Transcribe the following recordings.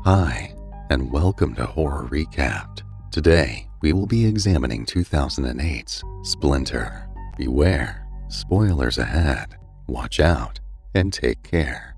Hi, and welcome to Horror Recapped. Today, we will be examining 2008's Splinter. Beware, spoilers ahead, watch out, and take care.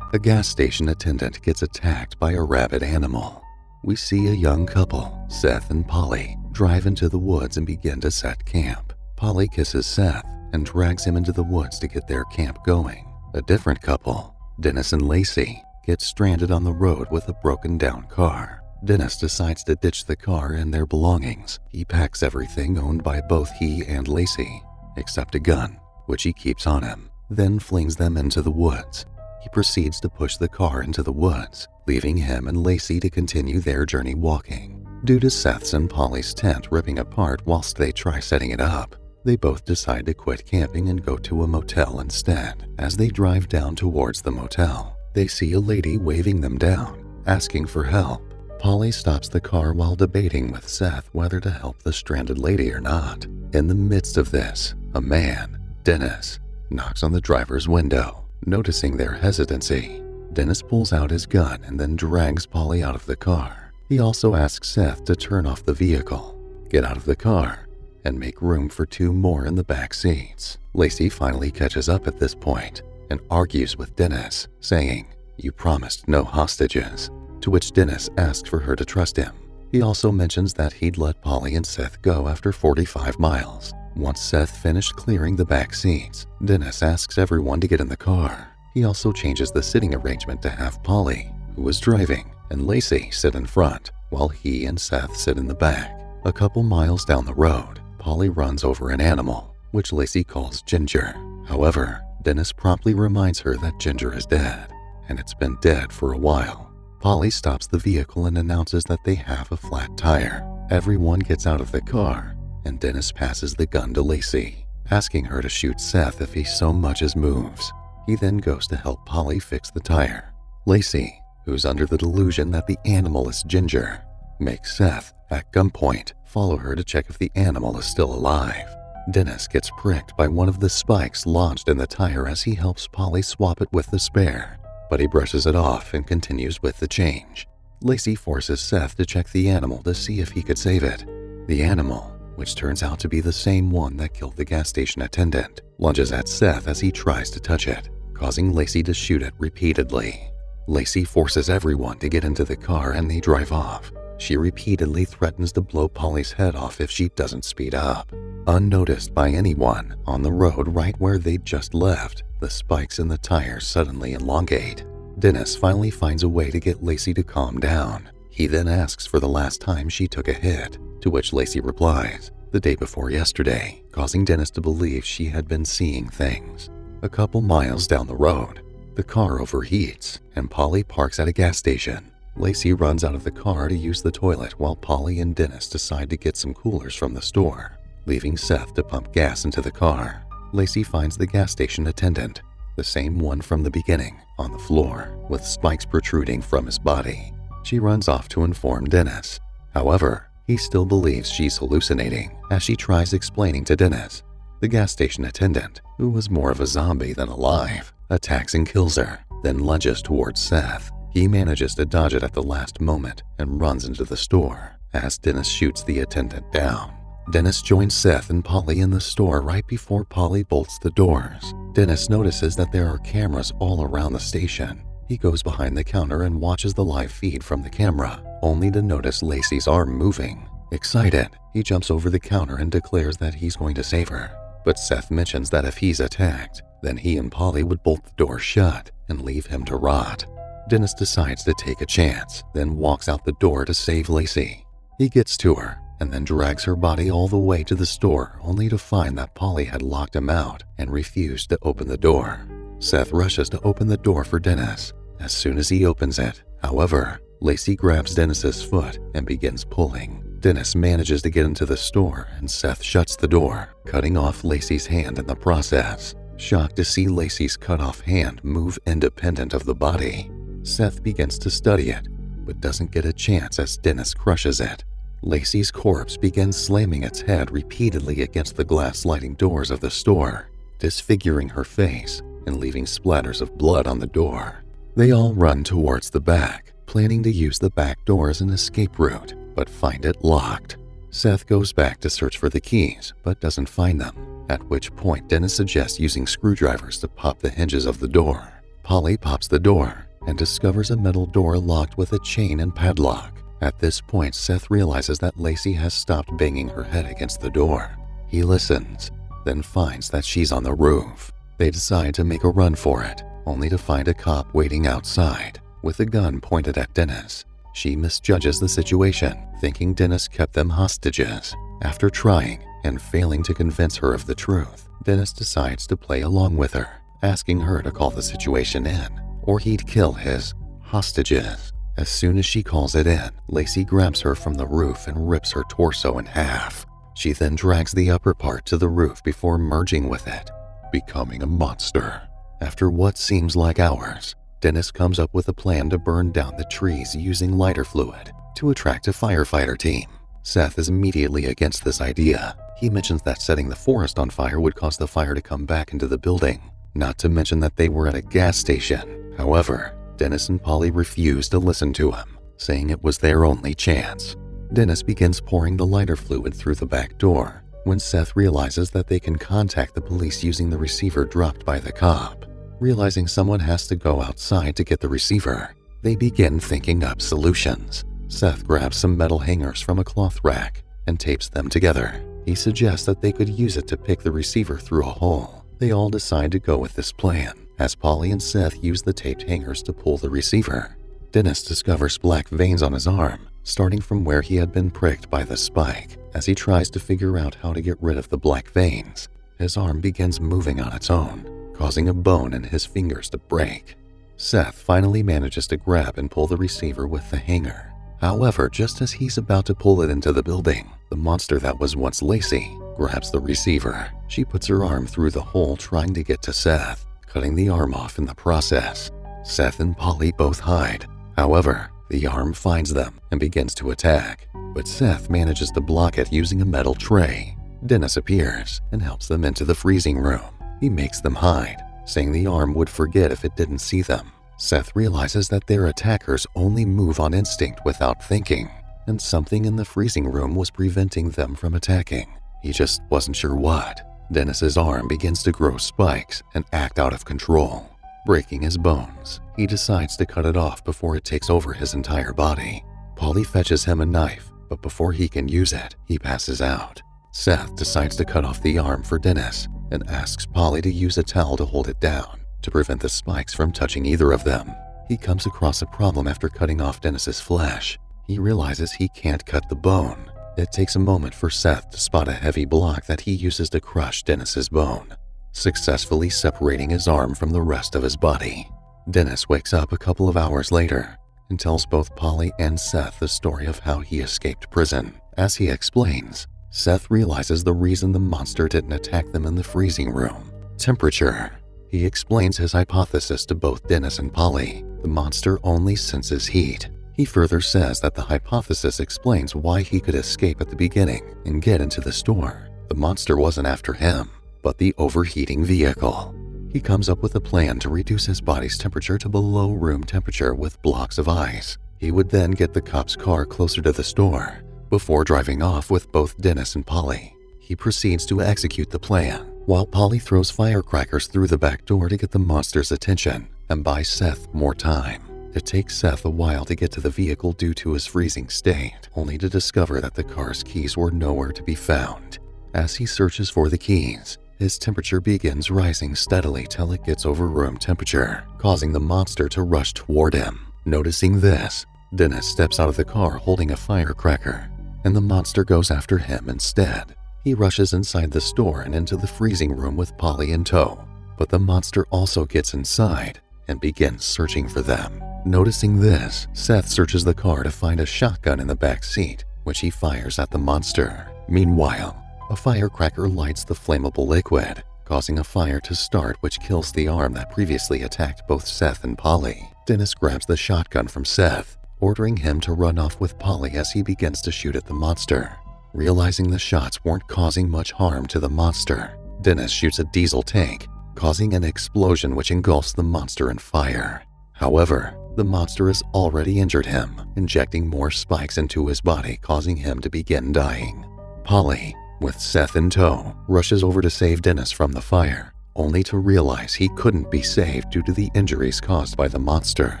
A gas station attendant gets attacked by a rabid animal. We see a young couple, Seth and Polly, drive into the woods and begin to set camp. Polly kisses Seth and drags him into the woods to get their camp going. A different couple, Dennis and Lacey, get stranded on the road with a broken down car. Dennis decides to ditch the car and their belongings. He packs everything owned by both he and Lacey, except a gun, which he keeps on him, then flings them into the woods. He proceeds to push the car into the woods, leaving him and Lacey to continue their journey walking. Due to Seth's and Polly's tent ripping apart whilst they try setting it up, they both decide to quit camping and go to a motel instead. As they drive down towards the motel, they see a lady waving them down, asking for help. Polly stops the car while debating with Seth whether to help the stranded lady or not. In the midst of this, a man, Dennis, knocks on the driver's window. Noticing their hesitancy, Dennis pulls out his gun and then drags Polly out of the car. He also asks Seth to turn off the vehicle, get out of the car, and make room for two more in the back seats. Lacey finally catches up at this point and argues with Dennis, saying, "You promised no hostages," to which Dennis asks for her to trust him. He also mentions that he'd let Polly and Seth go after 45 miles. Once Seth finished clearing the back seats, Dennis asks everyone to get in the car. He also changes the sitting arrangement to have Polly, who was driving, and Lacey sit in front, while he and Seth sit in the back. A couple miles down the road, Polly runs over an animal, which Lacey calls Ginger. However, Dennis promptly reminds her that Ginger is dead, and it's been dead for a while. Polly stops the vehicle and announces that they have a flat tire. Everyone gets out of the car, and Dennis passes the gun to Lacey, asking her to shoot Seth if he so much as moves. He then goes to help Polly fix the tire. Lacey, who's under the delusion that the animal is Ginger, makes Seth, at gunpoint, follow her to check if the animal is still alive. Dennis gets pricked by one of the spikes lodged in the tire as he helps Polly swap it with the spare, but he brushes it off and continues with the change. Lacey forces Seth to check the animal to see if he could save it. The animal, which turns out to be the same one that killed the gas station attendant, lunges at Seth as he tries to touch it, causing Lacey to shoot it repeatedly. Lacey forces everyone to get into the car and they drive off. She repeatedly threatens to blow Polly's head off if she doesn't speed up. Unnoticed by anyone, on the road right where they'd just left, the spikes in the tires suddenly elongate. Dennis finally finds a way to get Lacey to calm down. He then asks for the last time she took a hit, to which Lacey replies, "The day before yesterday," causing Dennis to believe she had been seeing things. A couple miles down the road, the car overheats, and Polly parks at a gas station. Lacey runs out of the car to use the toilet while Polly and Dennis decide to get some coolers from the store, leaving Seth to pump gas into the car. Lacey finds the gas station attendant, the same one from the beginning, on the floor, with spikes protruding from his body. She runs off to inform Dennis. However, he still believes she's hallucinating as she tries explaining to Dennis. The gas station attendant, who was more of a zombie than alive, attacks and kills her, then lunges towards Seth. He manages to dodge it at the last moment and runs into the store as Dennis shoots the attendant down. Dennis joins Seth and Polly in the store right before Polly bolts the doors. Dennis notices that there are cameras all around the station. He goes behind the counter and watches the live feed from the camera, only to notice Lacey's arm moving. Excited, he jumps over the counter and declares that he's going to save her. But Seth mentions that if he's attacked, then he and Polly would bolt the door shut and leave him to rot. Dennis decides to take a chance, then walks out the door to save Lacey. He gets to her and then drags her body all the way to the store, only to find that Polly had locked him out and refused to open the door. Seth rushes to open the door for Dennis. As soon as he opens it, however, Lacey grabs Dennis's foot and begins pulling. Dennis manages to get into the store and Seth shuts the door, cutting off Lacey's hand in the process. Shocked to see Lacey's cut-off hand move independent of the body, Seth begins to study it, but doesn't get a chance as Dennis crushes it. Lacey's corpse begins slamming its head repeatedly against the glass sliding doors of the store, disfiguring her face and leaving splatters of blood on the door. They all run towards the back, planning to use the back door as an escape route, but find it locked. Seth goes back to search for the keys, but doesn't find them, at which point Dennis suggests using screwdrivers to pop the hinges of the door. Polly pops the door and discovers a metal door locked with a chain and padlock. At this point, Seth realizes that Lacey has stopped banging her head against the door. He listens, then finds that she's on the roof. They decide to make a run for it, only to find a cop waiting outside with a gun pointed at Dennis. She misjudges the situation, thinking Dennis kept them hostages. After trying and failing to convince her of the truth, Dennis decides to play along with her, asking her to call the situation in, or he'd kill his hostages. As soon as she calls it in, Lacey grabs her from the roof and rips her torso in half. She then drags the upper part to the roof before merging with it, becoming a monster. After what seems like hours, Dennis comes up with a plan to burn down the trees using lighter fluid to attract a firefighter team. Seth is immediately against this idea. He mentions that setting the forest on fire would cause the fire to come back into the building, not to mention that they were at a gas station. However, Dennis and Polly refuse to listen to him, saying it was their only chance. Dennis begins pouring the lighter fluid through the back door when Seth realizes that they can contact the police using the receiver dropped by the cop. Realizing someone has to go outside to get the receiver, they begin thinking up solutions. Seth grabs some metal hangers from a cloth rack and tapes them together. He suggests that they could use it to pick the receiver through a hole. They all decide to go with this plan, as Polly and Seth use the taped hangers to pull the receiver. Dennis discovers black veins on his arm, starting from where he had been pricked by the spike. As he tries to figure out how to get rid of the black veins, his arm begins moving on its own, causing a bone in his fingers to break. Seth finally manages to grab and pull the receiver with the hanger. However, just as he's about to pull it into the building, the monster that was once Lacey grabs the receiver. She puts her arm through the hole trying to get to Seth, cutting the arm off in the process. Seth and Polly both hide. However, the arm finds them and begins to attack, but Seth manages to block it using a metal tray. Dennis appears and helps them into the freezing room. He makes them hide, saying the arm would forget if it didn't see them. Seth realizes that their attackers only move on instinct without thinking, and something in the freezing room was preventing them from attacking. He just wasn't sure what. Dennis's arm begins to grow spikes and act out of control, breaking his bones. He decides to cut it off before it takes over his entire body. Polly fetches him a knife, but before he can use it, he passes out. Seth decides to cut off the arm for Dennis and asks Polly to use a towel to hold it down to prevent the spikes from touching either of them. He comes across a problem after cutting off Dennis's flesh. He realizes he can't cut the bone. It takes a moment for Seth to spot a heavy block that he uses to crush Dennis's bone, successfully separating his arm from the rest of his body. Dennis wakes up a couple of hours later and tells both Polly and Seth the story of how he escaped prison. As he explains, Seth realizes the reason the monster didn't attack them in the freezing room: temperature. He explains his hypothesis to both Dennis and Polly. The monster only senses heat. He further says that the hypothesis explains why he could escape at the beginning and get into the store. The monster wasn't after him, but the overheating vehicle. He comes up with a plan to reduce his body's temperature to below room temperature with blocks of ice. He would then get the cop's car closer to the store before driving off with both Dennis and Polly. He proceeds to execute the plan, while Polly throws firecrackers through the back door to get the monster's attention and buy Seth more time. It takes Seth a while to get to the vehicle due to his freezing state, only to discover that the car's keys were nowhere to be found. As he searches for the keys, his temperature begins rising steadily till it gets over room temperature, causing the monster to rush toward him. Noticing this, Dennis steps out of the car holding a firecracker, and the monster goes after him instead. He rushes inside the store and into the freezing room with Polly in tow, but the monster also gets inside and begins searching for them. Noticing this, Seth searches the car to find a shotgun in the back seat, which he fires at the monster. Meanwhile, a firecracker lights the flammable liquid, causing a fire to start which kills the arm that previously attacked both Seth and Polly. Dennis grabs the shotgun from Seth, ordering him to run off with Polly as he begins to shoot at the monster. Realizing the shots weren't causing much harm to the monster, Dennis shoots a diesel tank, causing an explosion which engulfs the monster in fire. However, the monster has already injured him, injecting more spikes into his body, causing him to begin dying. Polly, with Seth in tow, rushes over to save Dennis from the fire, only to realize he couldn't be saved due to the injuries caused by the monster.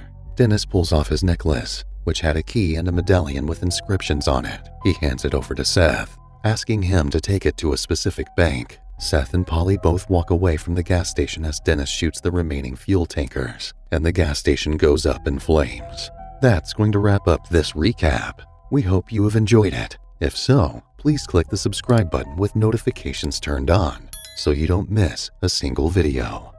Dennis pulls off his necklace, which had a key and a medallion with inscriptions on it. He hands it over to Seth, asking him to take it to a specific bank. Seth and Polly both walk away from the gas station as Dennis shoots the remaining fuel tankers, and the gas station goes up in flames. That's going to wrap up this recap. We hope you have enjoyed it. If so, please click the subscribe button with notifications turned on so you don't miss a single video.